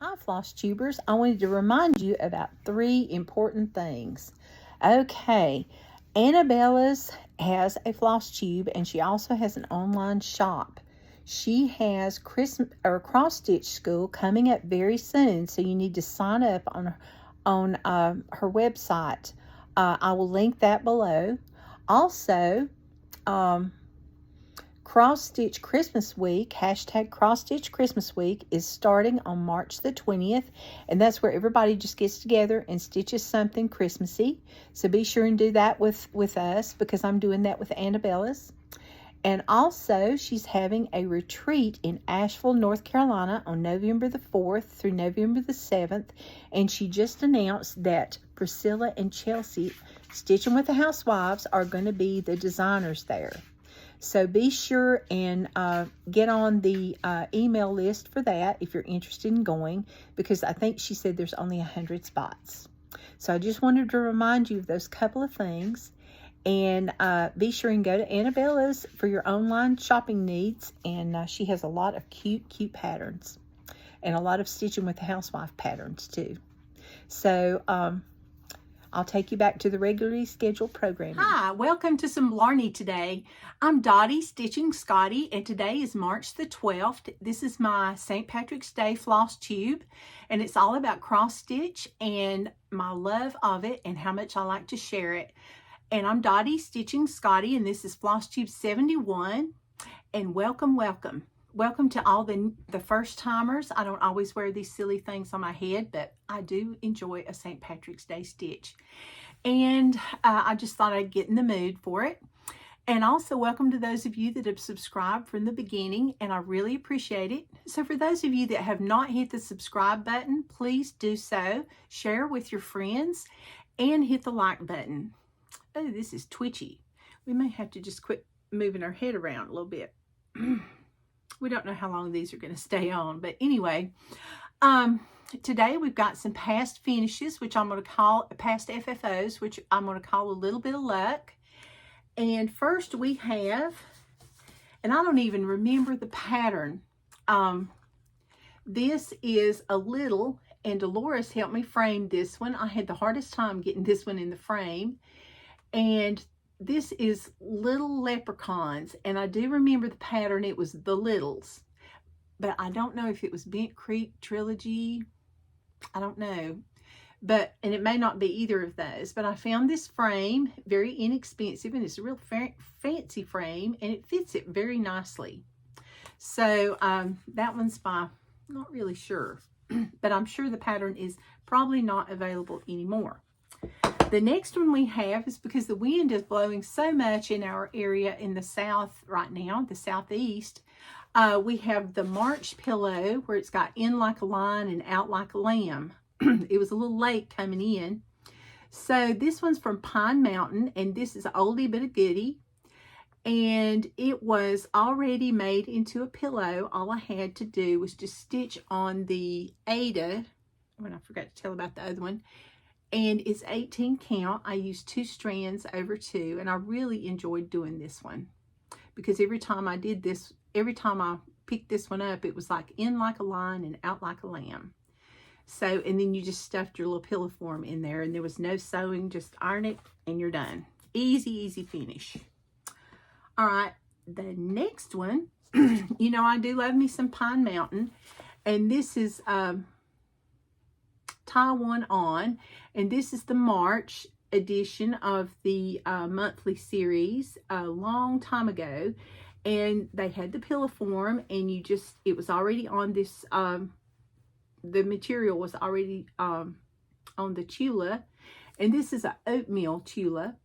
Hi, Floss Tubers. I wanted to remind you about 3 important things. Okay, Anabella's has a floss tube, and she also has an online shop. She has Christmas or cross stitch school coming up very soon, so you need to sign up on her website. I will link that below. Also, Cross Stitch Christmas Week, hashtag Cross Stitch Christmas Week, is starting on March the 20th, and that's where everybody just gets together and stitches something Christmassy. So be sure and do that with us, because I'm doing that with Anabella's. And also, she's having a retreat in Asheville, North Carolina on November the 4th through November the 7th, and she just announced that Priscilla and Chelsea, Stitching with the Housewives, are going to be the designers there. So be sure and get on the email list for that if you're interested in going, because I think she said there's only 100 spots. So I just wanted to remind you of those couple of things. And be sure and go to Anabella's for your online shopping needs. And she has a lot of cute patterns. And a lot of Stitching with the Housewife patterns too. So I'll take you back to the regularly scheduled programming. Hi, welcome to some Blarney today. I'm Dottie Stitching Scotty, and today is March the 12th. This is my St. Patrick's Day floss tube, and it's all about cross stitch and my love of it and how much I like to share it. And I'm Dottie Stitching Scotty, and this is floss tube 71. And welcome to all the first timers. I don't always wear these silly things on my head, but I do enjoy a St. Patrick's Day stitch. And I just thought I'd get in the mood for it. And also welcome to those of you that have subscribed from the beginning, and I really appreciate it. So for those of you that have not hit the subscribe button, please do so. Share with your friends and hit the like button. Oh, this is twitchy. We may have to just quit moving our head around a little bit. We don't know how long these are going to stay on, but anyway, today we've got some past finishes, which I'm going to call past FFOs, which I'm going to call a little bit of luck. And first we have, and I don't even remember the pattern. This is a little, and Dolores helped me frame this one. I had the hardest time getting this one in the frame. And this is Little Leprechauns, and I do remember the pattern. It was the Littles, but I don't know if it was Bent Creek Trilogy. I don't know, and it may not be either of those, but I found this frame very inexpensive, and it's a real fancy frame, and it fits it very nicely. So that one's by, not really sure, but I'm sure the pattern is probably not available anymore. The next one we have is, because the wind is blowing so much in our area in the south right now, the southeast, we have the March pillow, where it's got in like a lion and out like a lamb. It was a little late coming in. So this one's from Pine Mountain, and this is an oldie but a goodie. And it was already made into a pillow. All I had to do was just stitch on the Ada, when I forgot to tell about the other one. And it's 18 count. I used 2 strands over 2, and I really enjoyed doing this one, because every time I did this, every time I picked this one up, it was like in like a lion and out like a lamb. So, and then you just stuffed your little pillow form in there, and there was no sewing, just iron it and you're done. Easy finish. All right, the next one, you know, I do love me some Pine Mountain, and this is Tie One On, and this is the March edition of the monthly series a long time ago, and they had the pillow form, and it was already on this, the material was already on the Tula, and this is an oatmeal Tula,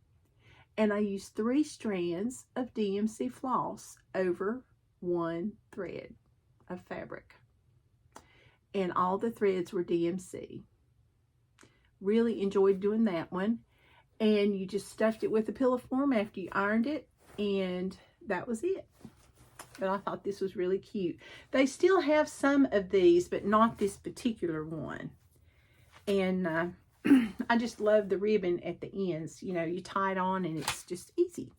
and I used 3 strands of DMC floss over 1 thread of fabric, and all the threads were DMC. Really enjoyed doing that one. And you just stuffed it with the pillow form after you ironed it, and that was it. But I thought this was really cute. They still have some of these, but not this particular one. And I just love the ribbon at the ends. You know, you tie it on and it's just easy.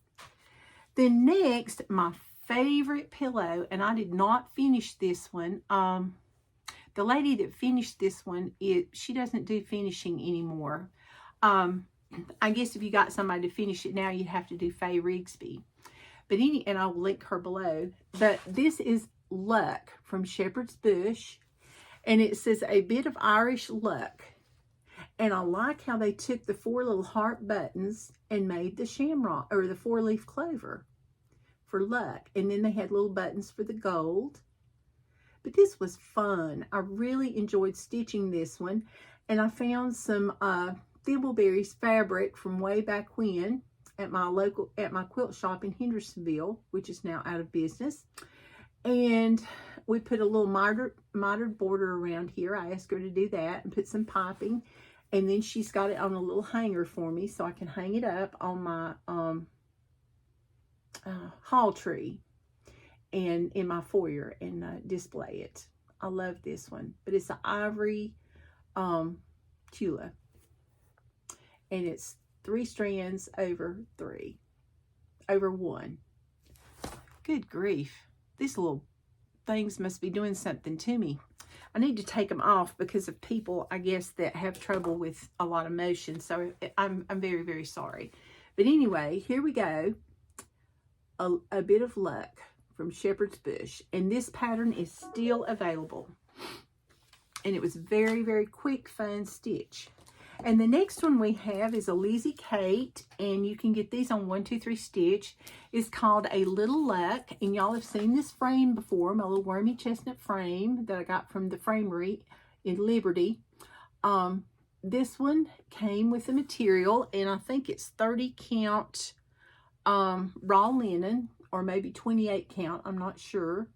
Then next, my favorite pillow, and I did not finish this one. The lady that finished this one, she doesn't do finishing anymore. I guess if you got somebody to finish it now, you'd have to do Faye Rigsby. But and I'll link her below. But this is Luck from Shepherd's Bush. And it says a bit of Irish luck. And I like how they took the 4 little heart buttons and made the shamrock, or the 4-leaf clover for luck. And then they had little buttons for the gold. But this was fun. I really enjoyed stitching this one. And I found some Thibbleberry's fabric from way back when at my quilt shop in Hendersonville, which is now out of business. And we put a little mitered border around here. I asked her to do that and put some piping. And then she's got it on a little hanger for me so I can hang it up on my hall tree and in my foyer and display it. I love this one. But it's an ivory tulle. And it's 3 strands over 1. Good grief. These little things must be doing something to me. I need to take them off because of people, I guess, that have trouble with a lot of motion. So I'm very, very sorry. But anyway, here we go. A bit of luck from Shepherd's Bush. And this pattern is still available. And it was very, very quick, fun stitch. And the next one we have is a Lizzie Kate, and you can get these on 1, 2, 3 Stitch. It's called A Little Luck, and y'all have seen this frame before, my little wormy chestnut frame that I got from the Framery in Liberty. This one came with the material, and I think it's 30 count raw linen, or maybe 28 count, I'm not sure.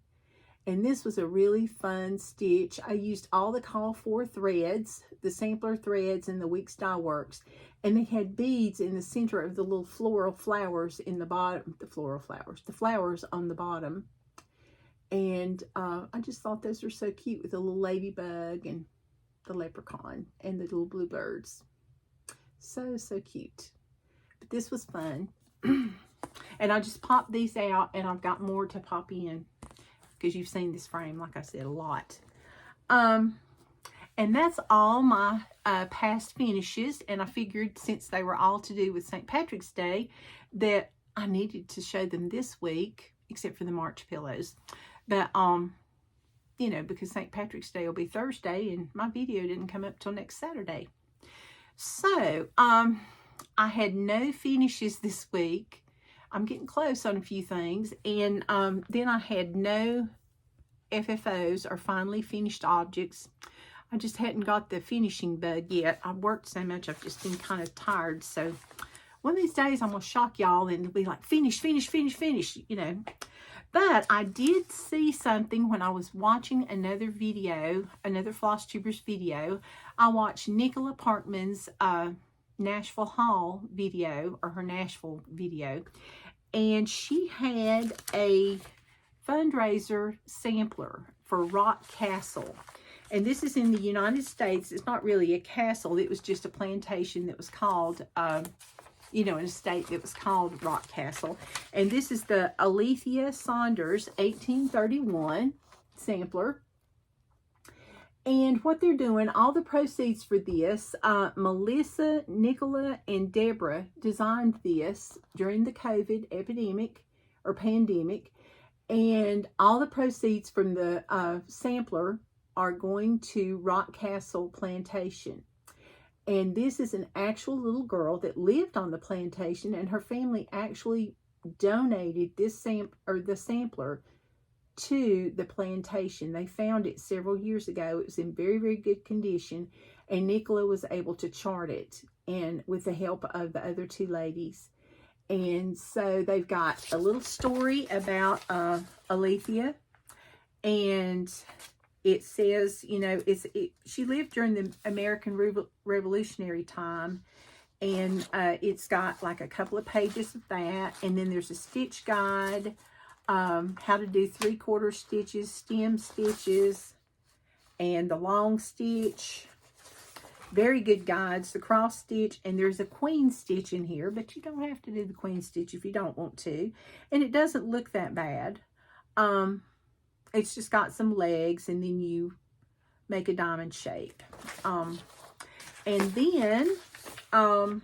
And this was a really fun stitch. I used all the call for threads, the sampler threads, and the Weeks Dye Works. And they had beads in the center of the little floral flowers in the bottom. The flowers on the bottom. And I just thought those were so cute with the little ladybug and the leprechaun and the little bluebirds. So, so cute. But this was fun. And I just popped these out, and I've got more to pop in, because you've seen this frame, like I said, a lot. And that's all my past finishes. And I figured since they were all to do with St. Patrick's Day that I needed to show them this week, except for the March pillows. But, you know, because St. Patrick's Day will be Thursday and my video didn't come up till next Saturday. So, I had no finishes this week. I'm getting close on a few things. And then I had no FFOs, or finally finished objects. I just hadn't got the finishing bug yet. I've worked so much, I've just been kind of tired. So one of these days I'm going to shock y'all and it'll be like, finish, finish, finish, finish, you know. But I did see something when I was watching another video, another Flosstubers video. I watched Nicola Parkman's Nashville haul video, or her Nashville video. And she had a fundraiser sampler for Rock Castle. And this is in the United States. It's not really a castle. It was just a plantation that was called, you know, an estate that was called Rock Castle. And this is the Alethia Saunders 1831 sampler. And what they're doing, all the proceeds for this, Melissa, Nicola, and Debra designed this during the COVID epidemic or pandemic. And all the proceeds from the sampler are going to Rock Castle Plantation. And this is an actual little girl that lived on the plantation, and her family actually donated this the sampler to the plantation. They found it several years ago. It was in very, very good condition, and Nicola was able to chart it, and with the help of the other 2 ladies. And so they've got a little story about Alethia, and it says, you know, she lived during the American Revolutionary time, and it's got like a couple of pages of that, and then there's a stitch guide, how to do 3/4 stitches, stem stitches, and the long stitch. Very good guides, the cross stitch, and there's a queen stitch in here, but you don't have to do the queen stitch if you don't want to. And it doesn't look that bad. It's just got some legs, and then you make a diamond shape. And then, of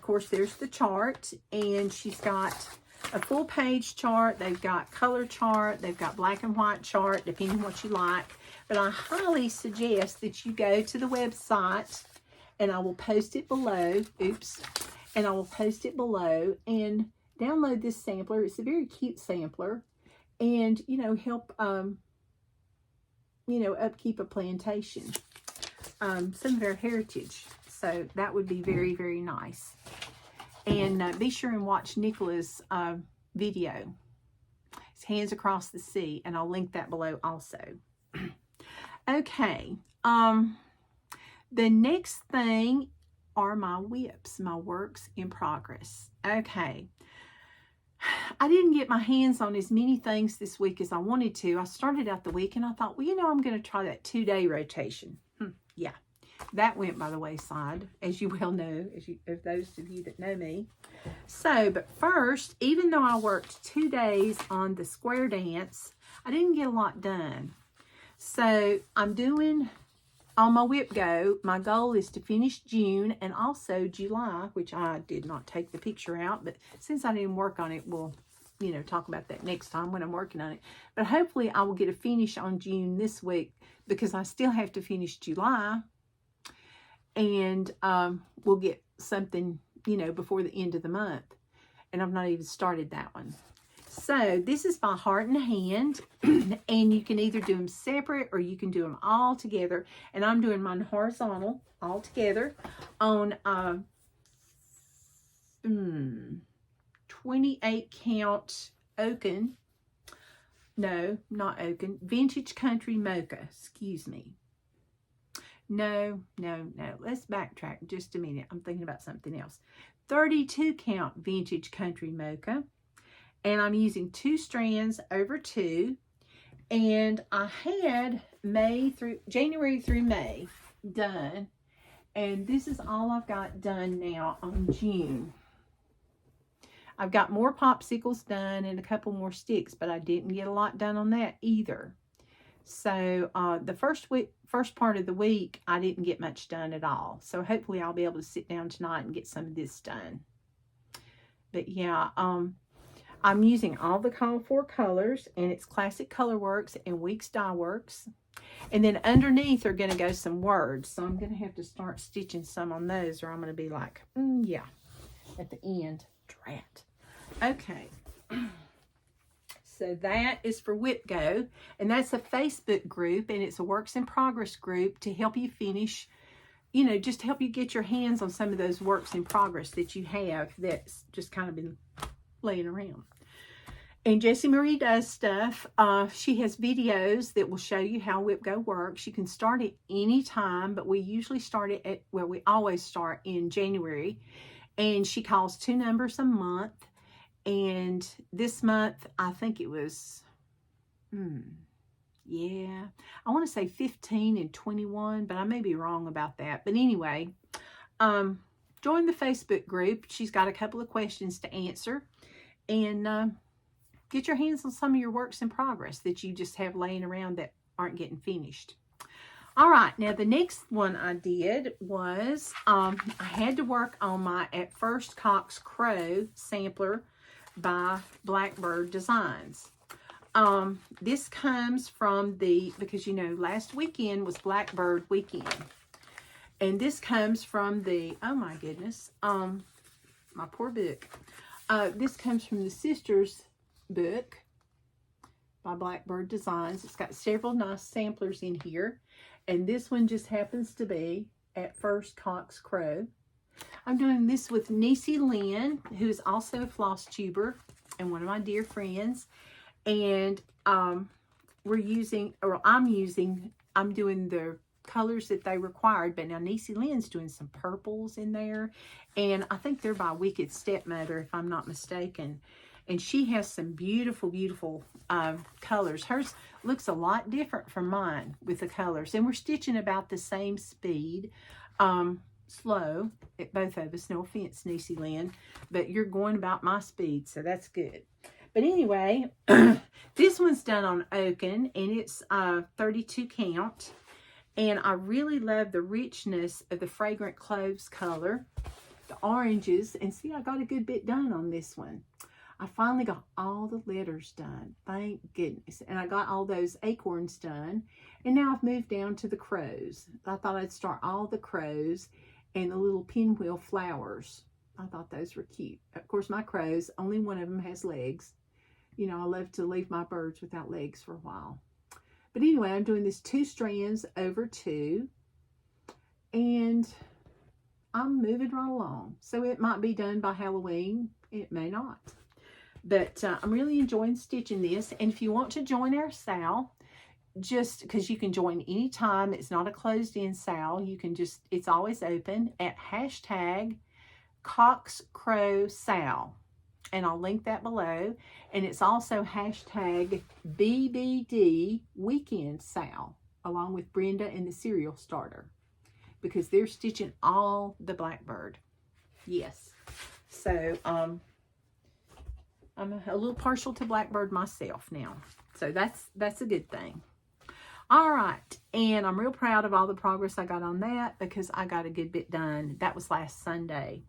course, there's the chart, and she's got a full page chart. They've got color chart. They've got black and white chart, depending on what you like. But I highly suggest that you go to the website, and I will post it below. Oops. And I will post it below and download this sampler. It's a very cute sampler, and, you know, help, you know, upkeep a plantation, some of our heritage. So that would be very, very nice. And be sure and watch Nicola's video. It's Hands Across the Sea, and I'll link that below also. Okay. The next thing are my whips, my works in progress. Okay. I didn't get my hands on as many things this week as I wanted to. I started out the week and I thought, well, you know, I'm going to try that 2-day rotation. Yeah. That went by the wayside, as you well know, as those of you that know me. So, but first, even though I worked 2 days on the square dance, I didn't get a lot done. So, I'm doing, on my whip go, my goal is to finish June and also July, which I did not take the picture out, but since I didn't work on it, we'll, you know, talk about that next time when I'm working on it. But hopefully I will get a finish on June this week, because I still have to finish July. And we'll get something, you know, before the end of the month. And I've not even started that one. So this is by Heart and Hand. And you can either do them separate or you can do them all together. And I'm doing mine horizontal all together on 28 count oaken. No, not oaken. Vintage Country Mocha. Excuse me. No. Let's backtrack just a minute. I'm thinking about something else. 32 count Vintage Country Mocha. And I'm using 2 strands over 2. And I had January through May done. And this is all I've got done now on June. I've got more popsicles done and a couple more sticks, but I didn't get a lot done on that either. So the first part of the week, I didn't get much done at all. So hopefully I'll be able to sit down tonight and get some of this done. But yeah, I'm using all the call for colors, and it's Classic Colorworks and Weeks Dye Works. And then underneath are going to go some words. So I'm going to have to start stitching some on those, or I'm going to be like, yeah, at the end. Drat. Okay. So that is for Whip Go, and that's a Facebook group, and it's a works in progress group to help you finish, you know, just help you get your hands on some of those works in progress that you have that's just kind of been laying around. And Jessie Marie does stuff. She has videos that will show you how Whip Go works. You can start it anytime, but we usually start it at, well, we always start in January, and she calls 2 numbers a month. And this month, I think it was, yeah, I want to say 15 and 21, but I may be wrong about that. But anyway, join the Facebook group. She's got a couple of questions to answer. And get your hands on some of your works in progress that you just have laying around that aren't getting finished. All right, now the next one I did was, I had to work on my At First Cock's Crow sampler by Blackbird Designs. This comes from because you know, last weekend was Blackbird weekend. And this comes from oh my goodness, my poor book. This comes from the Sisters book by Blackbird Designs. It's got several nice samplers in here. And this one just happens to be At First Cock's Crow. I'm doing this with Niecy Lynn, who is also a floss tuber and one of my dear friends. And I'm doing the colors that they required. But now Niecy Lynn's doing some purples in there. And I think they're by Wicked Stepmother, if I'm not mistaken. And she has some beautiful, beautiful colors. Hers looks a lot different from mine with the colors. And we're stitching about the same speed. Slow, both of us. No offense, Niecy Lynn. But you're going about my speed, so that's good. But anyway, This one's done on Oaken, and it's 32 count. And I really love the richness of the fragrant cloves color, the oranges. And see, I got a good bit done on this one. I finally got all the letters done. Thank goodness. And I got all those acorns done. And now I've moved down to the crows. I thought I'd start all the crows and the little pinwheel flowers. I thought those were cute. Of course, my crows, only one of them has legs. You know, I love to leave my birds without legs for a while. But anyway, I'm doing this 2 strands over 2. And I'm moving right along. So it might be done by Halloween. It may not. But I'm really enjoying stitching this. And if you want to join our sale, just because you can join anytime, it's not a closed-in sale. You can just, it's always open at #CoxCrowSale. And I'll link that below. And it's also #BBD Weekend Sale, along with Brenda and the Cereal Starter, because they're stitching all the Blackbird. Yes. So, I'm a little partial to Blackbird myself now. So that's a good thing. All right. And I'm real proud of all the progress I got on that, because I got a good bit done. That was last Sunday.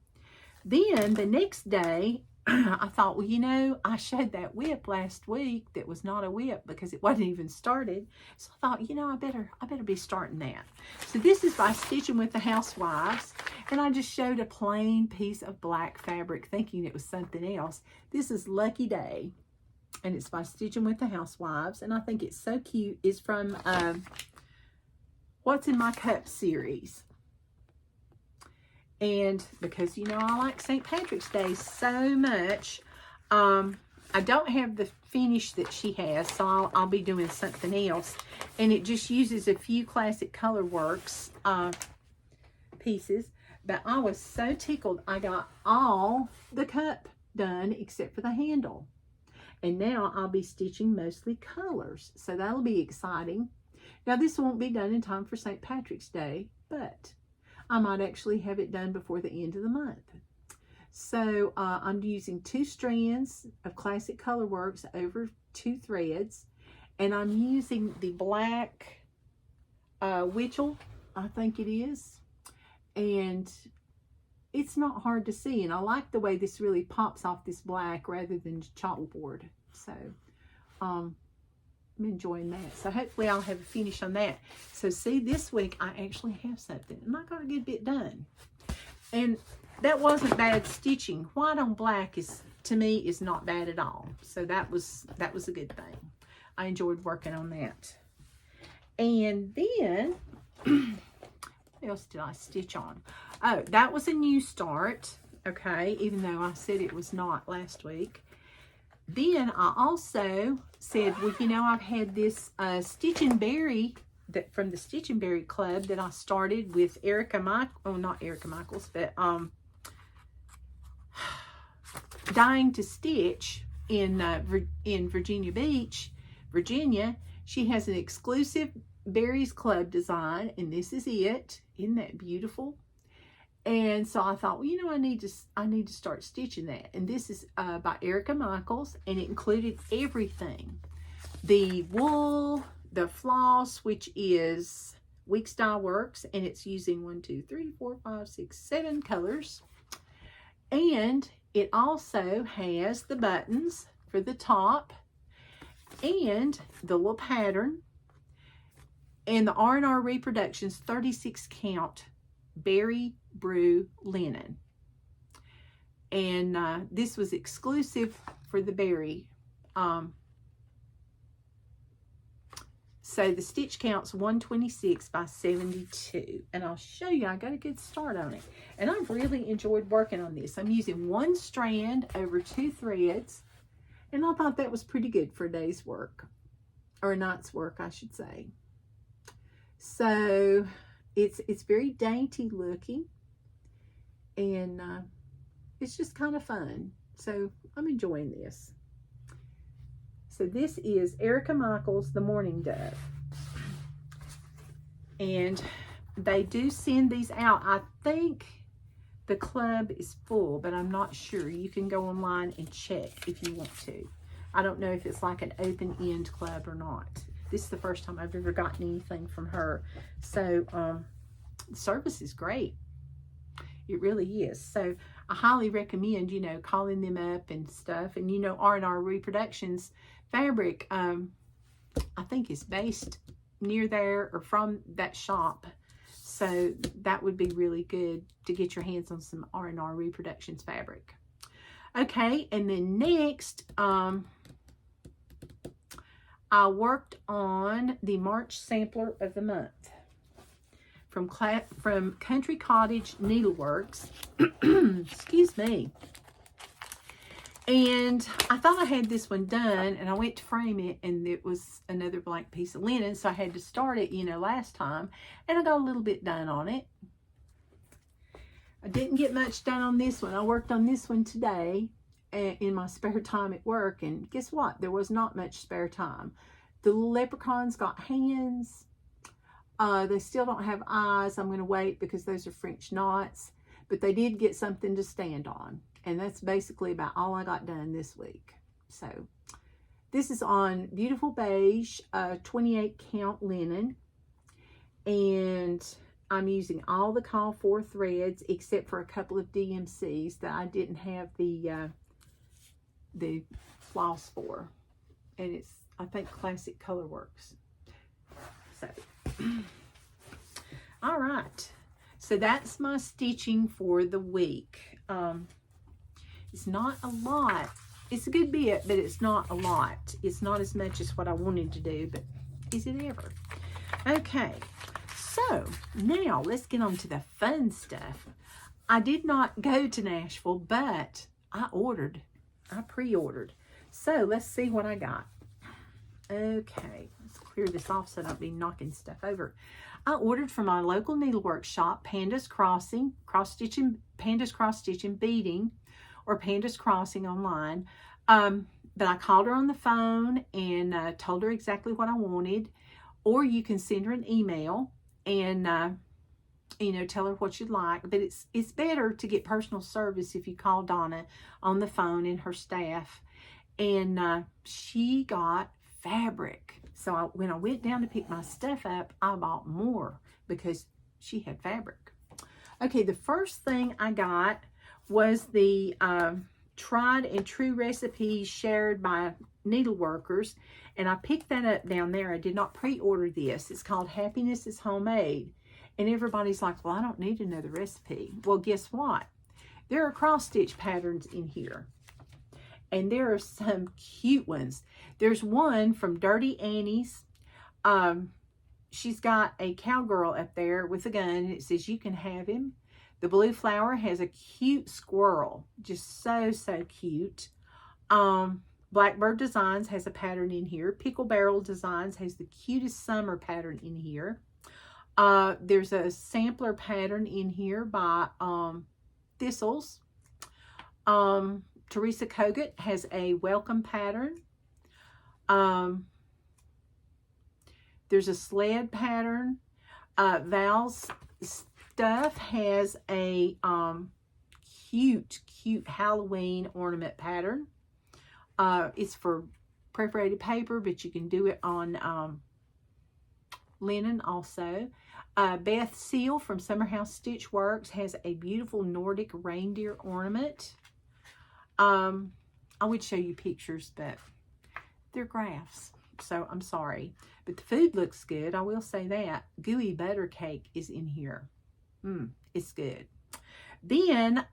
Then the next day, I thought, well, you know, I showed that whip last week that was not a whip because it wasn't even started. So I thought, you know, I better be starting that. So this is by Stitching with the Housewives. And I just showed a plain piece of black fabric thinking it was something else. This is Lucky Day. And it's by Stitching with the Housewives. And I think it's so cute. It's from What's in My Cup series. And because, you know, I like St. Patrick's Day so much, I don't have the finish that she has, so I'll be doing something else. And it just uses a few Classic Colorworks pieces. But I was so tickled. I got all the cup done except for the handle. And now I'll be stitching mostly colors. So that'll be exciting. Now, this won't be done in time for St. Patrick's Day, but I might actually have it done before the end of the month. So I'm using 2 strands of Classic Colorworks over 2 threads. And I'm using the black Witchell, I think it is. And it's not hard to see. And I like the way this really pops off this black rather than chalkboard. So I'm enjoying that. So hopefully I'll have a finish on that. So see, this week I actually have something. And I got a good bit done. And that wasn't bad stitching. White on black is, to me, is not bad at all. So that was a good thing. I enjoyed working on that. And then, what else did I stitch on? Oh, that was a new start. Okay, even though I said it was not last week. Then I also said, well, you know, I've had this Stitch and Berry that from the Stitch and Berry Club that I started with not Erica Michaels, but Dying to Stitch in Virginia Beach, Virginia. She has an exclusive Berries Club design, and this is it. Isn't that beautiful? And so I thought, well, you know, I need to start stitching that. And this is by Erica Michaels, and it included everything: the wool, the floss, which is Weeks Dye Works, and it's using 1, 2, 3, 4, 5, 6, 7 colors. And it also has the buttons for the top and the little pattern and the R&R Reproductions 36 count Berry Brew linen. And this was exclusive for the Berry. So the stitch count's 126 by 72. And I'll show you, I got a good start on it. And I've really enjoyed working on this. I'm using 1 strand over 2 threads. And I thought that was pretty good for a day's work. Or a night's work, I should say. So it's very dainty looking. And it's just kind of fun. So I'm enjoying this. So this is Erica Michaels, the Morning Dove. And they do send these out. I think the club is full, but I'm not sure. You can go online and check if you want to. I don't know if it's like an open end club or not. This is the first time I've ever gotten anything from her. So the service is great. It really is. So I highly recommend, you know, calling them up and stuff. And, you know, R&R Reproductions fabric, I think is based near there or from that shop. So that would be really good to get your hands on some R&R Reproductions fabric. Okay, and then next, I worked on the March sampler of the month from Country Cottage Needleworks. Excuse me. And I thought I had this one done, and I went to frame it, and it was another blank piece of linen, so I had to start it, you know, last time, and I got a little bit done on it. I didn't get much done on this one. I worked on this one today in my spare time at work, and guess what? There was not much spare time. The little leprechauns got hands. They still don't have eyes. I'm going to wait because those are French knots, but they did get something to stand on, and that's basically about all I got done this week. So this is on beautiful beige 28 count linen, and I'm using all the call for threads except for a couple of DMCs that I didn't have the floss for, and it's, I think, Classic Colorworks. So all right, so that's my stitching for the week. It's not a lot. It's a good bit, but it's not a lot. It's not as much as what I wanted to do, but is it ever? Okay, so now let's get on to the fun stuff. I did not go to Nashville, but I pre-ordered. So let's see what I got. Okay, let's clear this off so I don't be knocking stuff over. I ordered from my local needlework shop, Panda's Cross Stitching Beading, or Panda's Crossing online. But I called her on the phone and told her exactly what I wanted. Or you can send her an email and you know, tell her what you'd like. But it's better to get personal service if you call Donna on the phone and her staff. And she got fabric. So when I went down to pick my stuff up, I bought more because she had fabric. Okay, the first thing I got was the tried and true recipe shared by needleworkers, and I picked that up down there. I did not pre-order this. It's called Happiness is Homemade, and everybody's like, well, I don't need another recipe. Well, guess what? There are cross stitch patterns in here, and there are some cute ones. There's one from Dirty Annie's. She's got a cowgirl up there with a gun, and it says, you can have him. The blue flower has a cute squirrel, just so cute. Blackbird Designs has a pattern in here. Pickle Barrel Designs has the cutest summer pattern in here. There's a sampler pattern in here by Thistles. Teresa Kogut has a welcome pattern. There's a sled pattern. Val's Stuff has a cute Halloween ornament pattern. It's for perforated paper, but you can do it on linen also. Beth Seal from Summerhouse Stitch Works has a beautiful Nordic reindeer ornament. I would show you pictures, but they're graphs, so I'm sorry. But the food looks good, I will say that. Gooey butter cake is in here. It's good. Then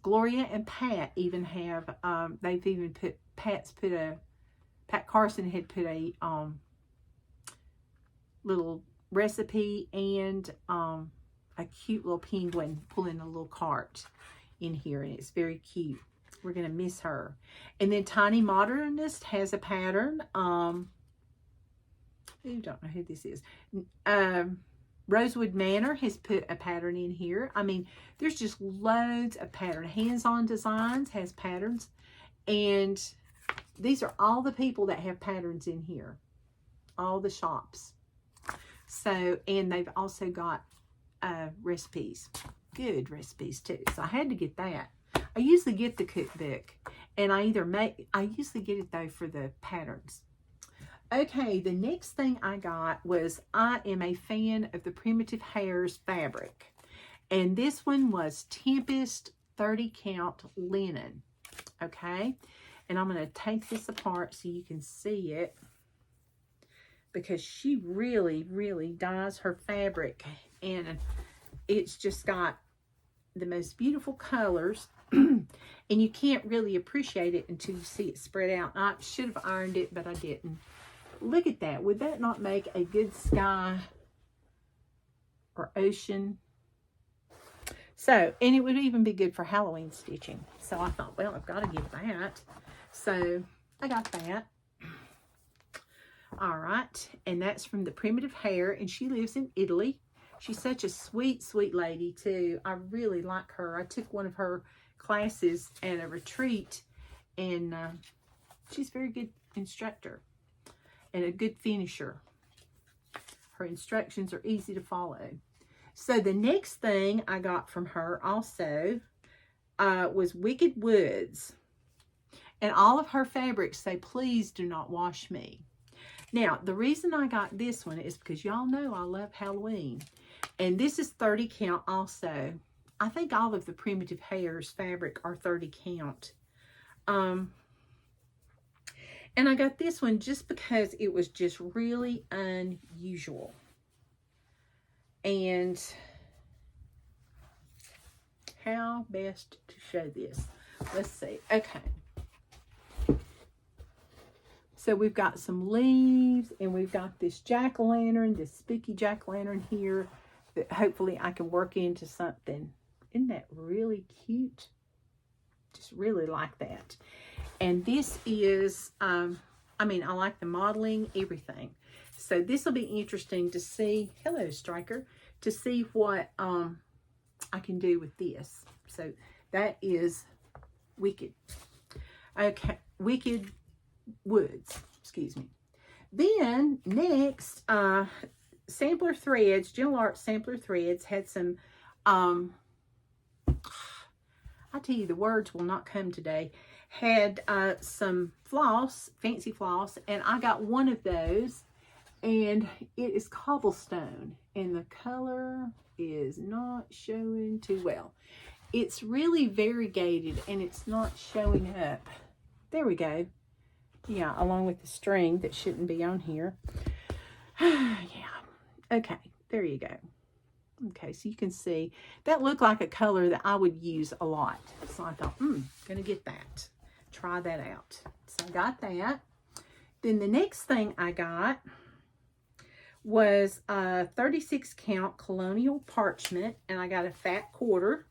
Gloria and Pat even have, they've even put, Pat Carson had put a little recipe and a cute little penguin pulling a little cart in here, and it's very cute. We're going to miss her. And then Tiny Modernist has a pattern. You don't know who this is. Rosewood Manor has put a pattern in here. I mean, there's just loads of pattern. Hands-On Designs has patterns. And these are all the people that have patterns in here. All the shops. So, and they've also got recipes. Good recipes too. So I had to get that. I usually get the cookbook. And I usually get it though for the patterns. Okay, the next thing I got was, I am a fan of the Primitive Hairs fabric. And this one was Tempest 30 count linen. Okay, and I'm going to take this apart so you can see it, because she really, really dyes her fabric, and it's just got the most beautiful colors. And you can't really appreciate it until you see it spread out. I should have ironed it, but I didn't. Look at that. Would that not make a good sky or ocean? So, and it would even be good for Halloween stitching. So I thought, well, I've got to get that. So I got that. All right. And that's from the Primitive Hair, and she lives in Italy. She's such a sweet, sweet lady too. I really like her. I took one of her classes at a retreat, and she's a very good instructor and a good finisher. Her instructions are easy to follow. So the next thing I got from her also was Wicked Woods. And all of her fabrics say, please do not wash me. Now, the reason I got this one is because y'all know I love Halloween. And this is 30 count also. I think all of the Primitive Hairs fabric are 30 count. And I got this one just because it was just really unusual. And how best to show this? Let's see. Okay. So we've got some leaves, and we've got this jack-o'-lantern, this spooky jack-o'-lantern here that hopefully I can work into something. Isn't that really cute? Just really like that. And this is, I like the modeling, everything. So this will be interesting to see, hello Striker, to see what I can do with this. So that is Wicked. Okay, Wicked Woods, excuse me. Then next, Sampler Threads, Gentle Art Sampler Threads had some, I tell you, the words will not come today, had some floss, fancy floss, and I got one of those, and it is cobblestone, and the color is not showing too well. It's really variegated, and it's not showing up. There we go. Yeah, along with the string that shouldn't be on here. Yeah. Okay, there you go. Okay, so you can see that looked like a color that I would use a lot. So I thought, gonna get that. Try that out. So I got that. Then the next thing I got was 36 count Colonial Parchment, and I got a fat quarter.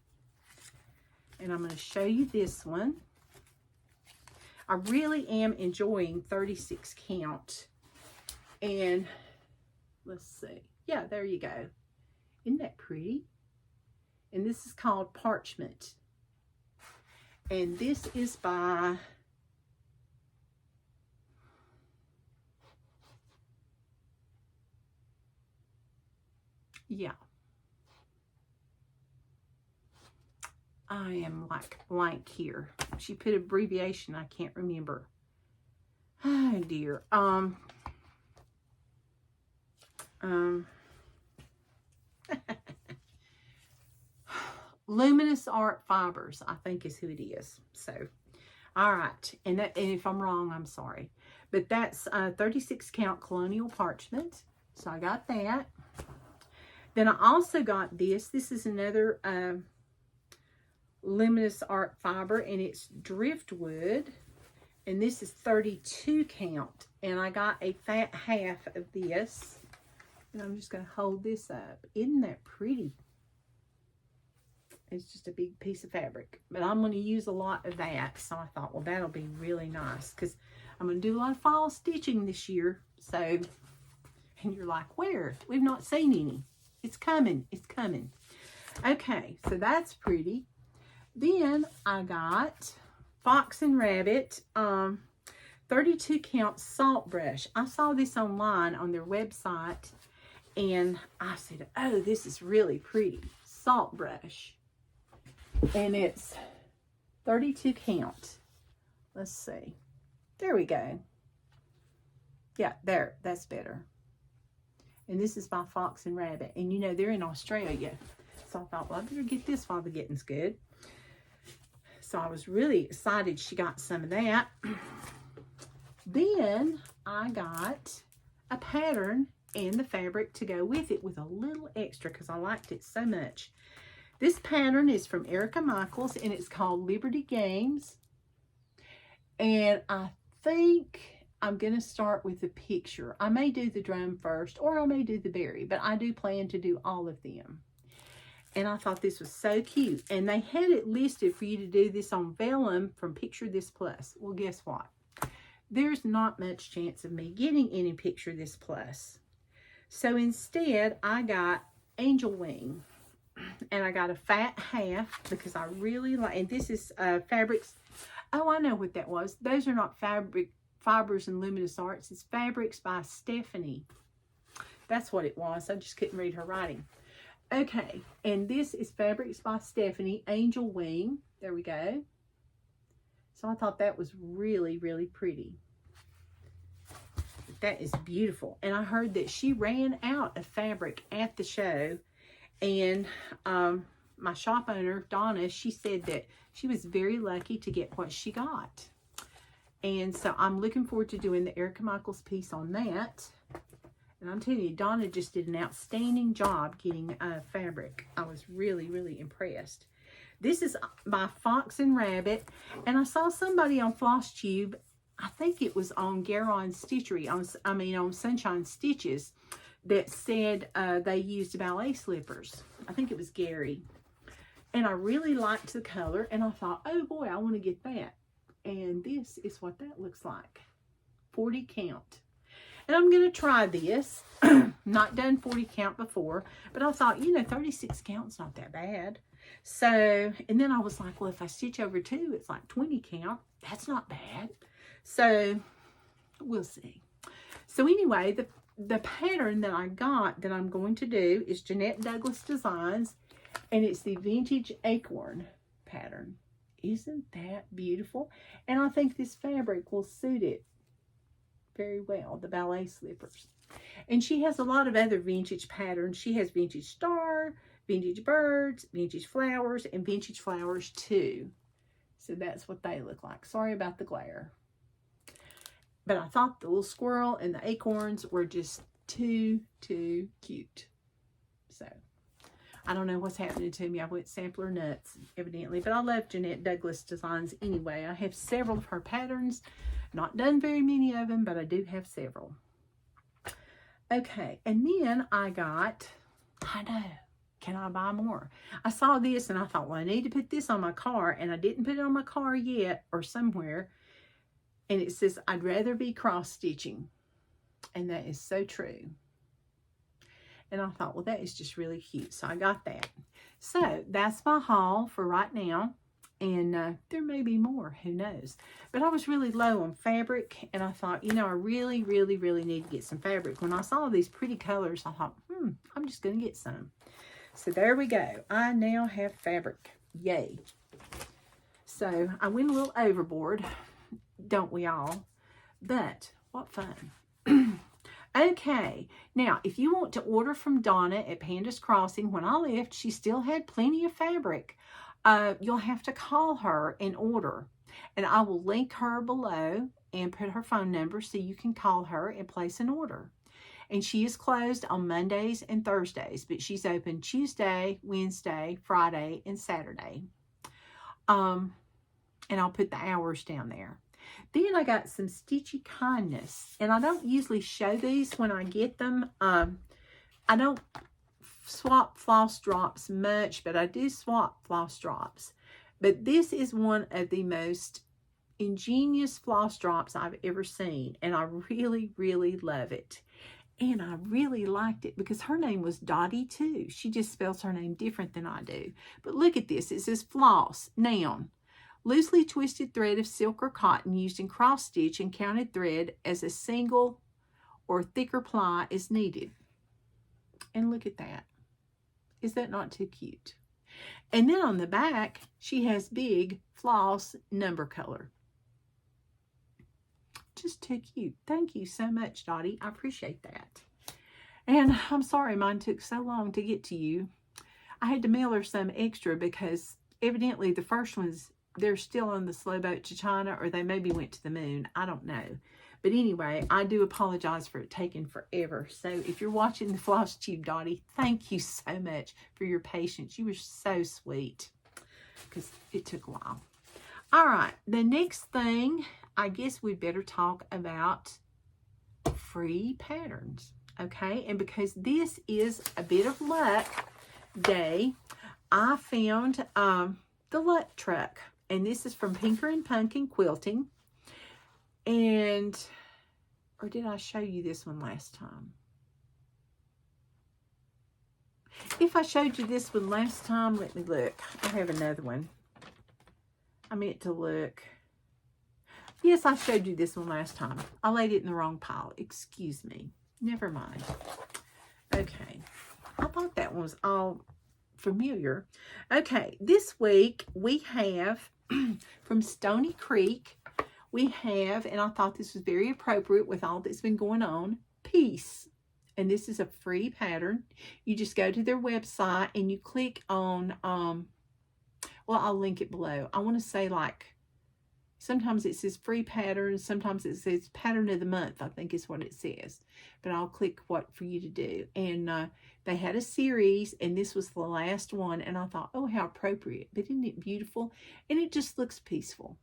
And I'm going to show you this one. I really am enjoying 36 count. And let's see. Yeah, there you go. Isn't that pretty? And this is called Parchment. And this is by I am like blank here. She put abbreviation, I can't remember. Oh dear. Luminous Art Fibers, I think is who it is. So, all right. And if I'm wrong, I'm sorry. But that's 36 count Colonial Parchment. So I got that. Then I also got this. This is another Luminous Art Fiber, and it's driftwood. And this is 32 count. And I got a fat half of this. And I'm just going to hold this up. Isn't that pretty? It's just a big piece of fabric. But I'm going to use a lot of that. So I thought, well, that'll be really nice. Because I'm going to do a lot of fall stitching this year. So, and you're like, where? We've not seen any. It's coming. It's coming. Okay, so that's pretty. Then I got Fox and Rabbit 32 count salt brush. I saw this online on their website, and I said, oh, this is really pretty. Salt brush. And it's 32 count. Let's see. There we go. Yeah, there. That's better. And this is by Fox and Rabbit. And you know, they're in Australia. So I thought, well, I better get this while the getting's good. So I was really excited she got some of that. Then I got a pattern and the fabric to go with it with a little extra because I liked it so much. This pattern is from Erica Michaels and it's called Liberty Games. And I think I'm going to start with the picture. I may do the drum first or I may do the berry, but I do plan to do all of them. And I thought this was so cute. And they had it listed for you to do this on vellum from Picture This Plus. Well, guess what? There's not much chance of me getting any Picture This Plus. So instead, I got Angel Wing. And I got a fat half because I really like, and this is fabrics. Oh, I know what that was. Those are not Fibers and Luminous Arts. It's Fabrics by Stephanie. That's what it was. I just couldn't read her writing. Okay, and this is Fabrics by Stephanie, Angel Wing. There we go. So I thought that was really, really pretty. That is beautiful. And I heard that she ran out of fabric at the show. And my shop owner, Donna, she said that she was very lucky to get what she got. And so I'm looking forward to doing the Erica Michaels piece on that. And I'm telling you, Donna just did an outstanding job getting fabric. I was really, really impressed. This is by Fox and Rabbit. And I saw somebody on Flosstube, I think it was on Garon Stitchery, on Sunshine Stitches, that said they used ballet slippers. I think it was Gary. And I really liked the color. And I thought, oh boy, I want to get that. And this is what that looks like. 40 count. And I'm going to try this. Not done 40 count before. But I thought, you know, 36 count's not that bad. So, and then I was like, well, if I stitch over 2, it's like 20 count. That's not bad. So, we'll see. So anyway, the pattern that I got that I'm going to do is Jeanette Douglas Designs. And it's the Vintage Acorn pattern. Isn't that beautiful? And I think this fabric will suit it very well, the ballet slippers. And she has a lot of other vintage patterns. She has Vintage Star, Vintage Birds, Vintage Flowers, and Vintage Flowers too. So that's what they look like. Sorry about the glare. But I thought the little squirrel and the acorns were just too cute. So I don't know what's happening to me. I went sampler nuts, evidently. But I love Jeanette Douglas Designs anyway. I have several of her patterns. Not done very many of them, but I do have several. Okay, and then I got, I know, can I buy more? I saw this and I thought, well, I need to put this on my car. And I didn't put it on my car yet or somewhere. And it says, I'd rather be cross-stitching. And that is so true. And I thought, well, that is just really cute. So I got that. So that's my haul for right now. And there may be more. Who knows? But I was really low on fabric. And I thought, you know, I really, really, really need to get some fabric. When I saw these pretty colors, I thought, I'm just going to get some. So there we go. I now have fabric. Yay. So I went a little overboard. Don't we all? But what fun. Okay, now if you want to order from Donna at Panda's Crossing, when I left, she still had plenty of fabric. You'll have to call her and order. And I will link her below and put her phone number so you can call her and place an order. And she is closed on Mondays and Thursdays, but she's open Tuesday, Wednesday, Friday, and Saturday. And I'll put the hours down there. Then I got some Stitchy Kindness. And I don't usually show these when I get them. I don't swap floss drops much, but I do swap floss drops. But this is one of the most ingenious floss drops I've ever seen. And I really, really love it. And I really liked it because her name was Dottie too. She just spells her name different than I do. But look at this. It says floss, noun. Loosely twisted thread of silk or cotton used in cross stitch and counted thread as a single or thicker ply is needed. And look at that. Is that not too cute? And then on the back, she has big floss number color. just too cute. Thank you so much, Dottie. I appreciate that. And I'm sorry mine took so long to get to you. I had to mail her some extra because evidently the first ones, they're still on the slow boat to China, or they maybe went to the moon. I don't know. But anyway, I do apologize for it taking forever. So if you're watching the floss tube, Dottie, thank you so much for your patience. You were so sweet because it took a while. All right, the next thing, I guess we better talk about free patterns, okay? And because this is a bit of luck day, I found the luck truck, and this is from Pinker and Pumpkin Quilting. And, or did I show you this one last time? If I showed you this one last time, let me look. I have another one. I meant to look. Yes, I showed you this one last time. I laid it in the wrong pile. Excuse me. Never mind. Okay. I thought that one was all familiar. Okay. This week we have from Stony Creek, we have, and I thought this was very appropriate with all that's been going on, Peace. And this is a free pattern. You just go to their website and you click on, well, I'll link it below. I want to say, like, sometimes it says free pattern, sometimes it says pattern of the month, I think is what it says. But I'll click what for you to do. And they had a series, and this was the last one, and I thought, oh, how appropriate. But isn't it beautiful? And it just looks peaceful.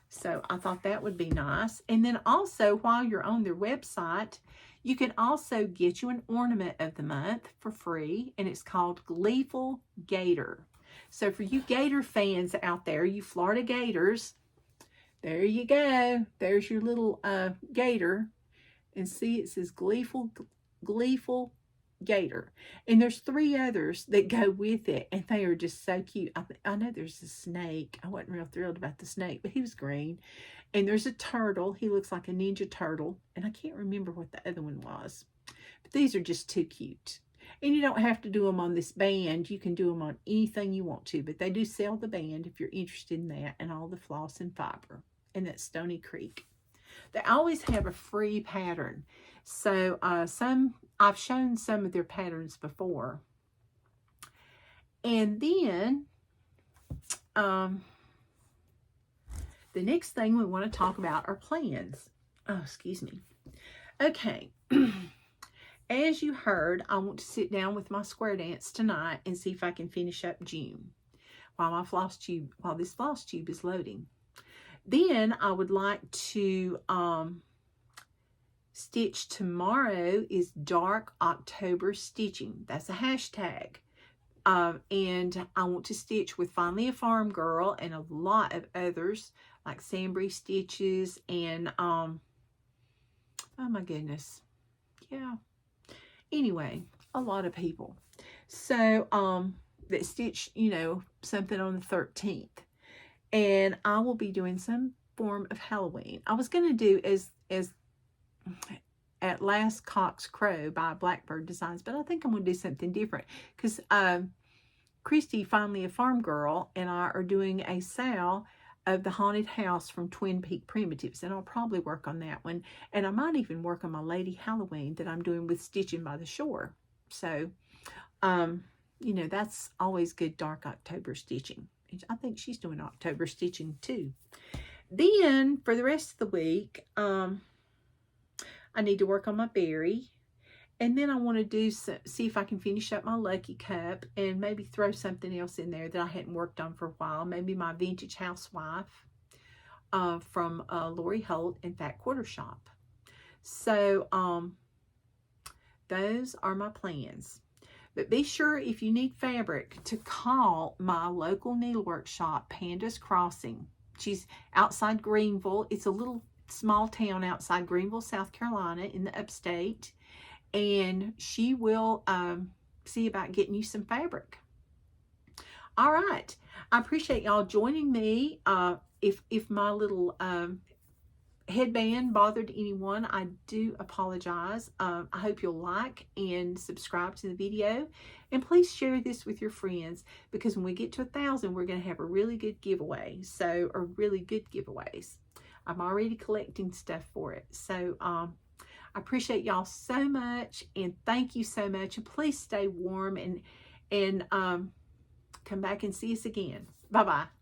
So I thought that would be nice. And then also, while you're on their website, you can also get you an ornament of the month for free, and it's called Gleeful Gator. So for you Gator fans out there, you Florida Gators, there you go. There's your little gator. And see, it says Gleeful Gator. And there's 3 others that go with it, and they are just so cute. I know there's a snake. I wasn't real thrilled about the snake, but he was green. And there's a turtle. He looks like a ninja turtle. And I can't remember what the other one was. But these are just too cute. And you don't have to do them on this band. You can do them on anything you want to. But they do sell the band if you're interested in that, and all the floss and fiber. And that's Stony Creek. They always have a free pattern. So I've shown some of their patterns before. And then the next thing we want to talk about are plans. Oh, excuse me. Okay. As you heard, I want to sit down with my square dance tonight and see if I can finish up June while this floss tube is loading. Then I would like to stitch tomorrow is Dark October Stitching. That's a hashtag. And I want to stitch with Finally a Farm Girl and a lot of others like Sambry Stitches and oh my goodness. Yeah. Anyway, a lot of people. So that stitch, you know, something on the 13th. And I will be doing some form of Halloween. I was going to do as At Last Cock's Crow by Blackbird Designs, but I think I'm going to do something different because Christy, Finally a Farm Girl, and I are doing a sale of the haunted house from Twin Peak Primitives, and I'll probably work on that one. And I might even work on my Lady Halloween that I'm doing with Stitching by the Shore. So, you know, that's always good Dark October stitching. I think she's doing October stitching too. Then for the rest of the week, I need to work on my berry. And then I want to do see if I can finish up my Lucky Cup and maybe throw something else in there that I hadn't worked on for a while. Maybe my Vintage Housewife from Lori Holt and Fat Quarter Shop. So those are my plans. But be sure if you need fabric to call my local needlework shop, Panda's Crossing. She's outside Greenville. It's a little small town outside Greenville, South Carolina in the upstate. And she will see about getting you some fabric. All right. I appreciate y'all joining me. If my little headband bothered anyone, I do apologize. I hope you'll like and subscribe to the video. And please share this with your friends, because when we get to 1,000, we're going to have a really good giveaway. Or really good giveaways. I'm already collecting stuff for it. So I appreciate y'all so much, and thank you so much. And please stay warm, and come back and see us again. Bye-bye.